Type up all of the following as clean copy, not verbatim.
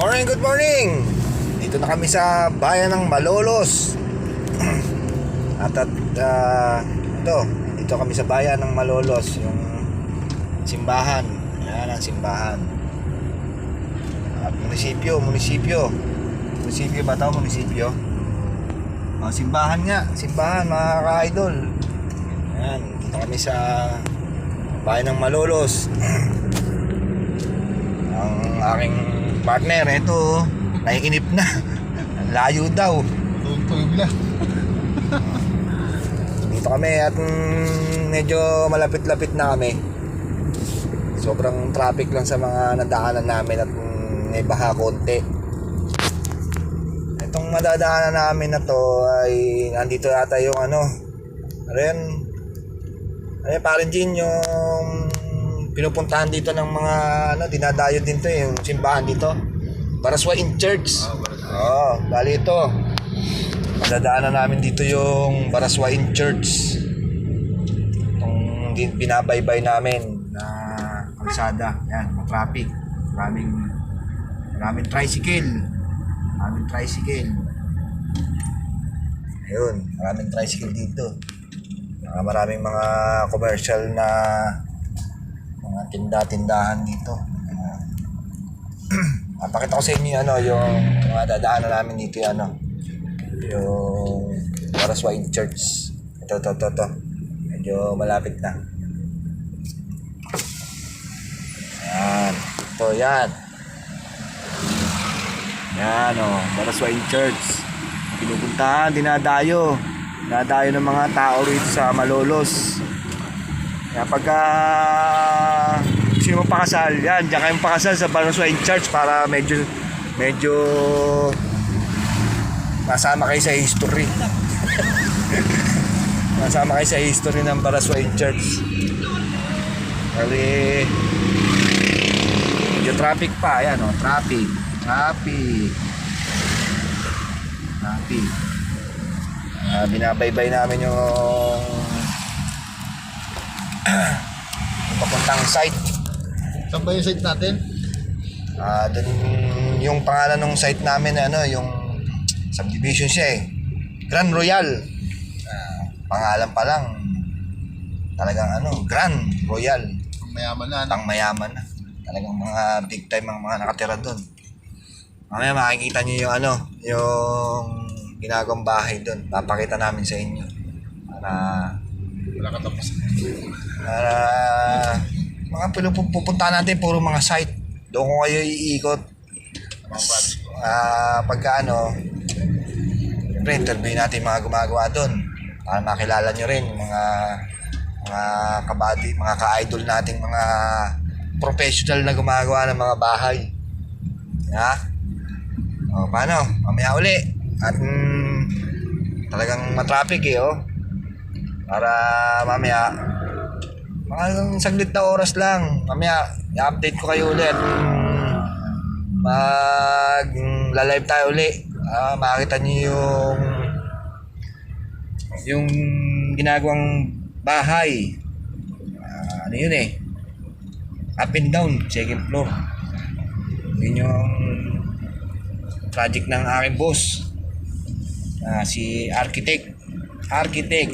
Morning, good morning! Dito na kami sa bayan ng Malolos. Dito kami sa bayan ng Malolos, yung simbahan. Yan ang simbahan. At munisipyo ba ito? Munisipyo? Simbahan nga, simbahan mga ka-idol. Yan, dito kami sa bayan ng Malolos. Ang aking partner, ito, naiinip na. Layo daw. Tulog na. Dito kami at medyo malapit-lapit na kami. Sobrang traffic lang sa mga nadaanan namin at may baha konti. Itong madadaanan namin na to ay nandito yata yung parang Jin, yung pinupuntahan dito ng mga dinadayo din to, yung simbahan dito, Baraswain Church. Bali ito, madadaanan namin dito yung Baraswain Church, itong binabaybay namin na kalsada. Yan, traffic, maraming tricycle. Ayun, maraming tricycle dito. Maraming mga commercial na mga tindahan dito. Pakita ko sa inyo yung mga dadaanan namin dito, yung Baraswain Church. Ito. Medyo malapit na. Yan. Yan, Baraswain Church. Pinupuntahan, dinadayo ng mga tao rito sa Malolos. Kaya pagka gusto mo pakasal, yan, diyan kayong pakasal sa Baraswain Church para medyo masama kayo sa history. Masama kayo sa history ng Baraswain Church. Kasi medyo traffic pa, yan, traffic. Binabaybay namin yung papuntang site. Saan ba yung site natin? Dun yung pangalan ng site namin, yung subdivision siya Grand Royal. Pangalan pa lang talagang Grand Royal. Pangmayaman na. Talagang mga big time ang mga nakatira doon. Mamaya makikita niyo yung ginagawang bahay doon. Papakita namin sa inyo. Wala ka tapos. Mga pupuntahan natin puro mga site. Doon ko kayo iikot. Pagka interview natin mga gumagawa doon para makilala nyo rin yung mga kabady, mga ka-idol nating mga professional na gumagawa ng mga bahay. Paano? Mamaya uli. At talagang matraffic para mamaya mga saglit na oras lang, mamaya i-update ko kayo ulit. Mag-live tayo uli. Makikita niyo yung ginagawang bahay. Up and down, second floor. Yun yung project ng aking boss, si Architect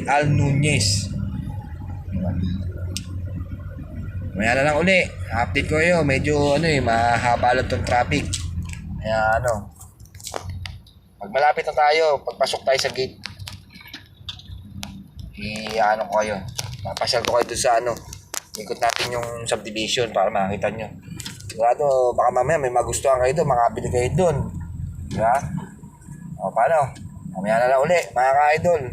Al Nunez. Maya na lang uli, update ko kayo. Medyo mahaba lang tong traffic. Kaya pag malapit na tayo, pagpasok tayo sa gate, ko kayo, papasyal ko kayo doon sa ikot natin yung subdivision para makita nyo. Sigurado baka mamaya may magustuhan kayo doon, makabili kayo doon. Diba? Paano? Mamaya na lang uli, mga ka-idol.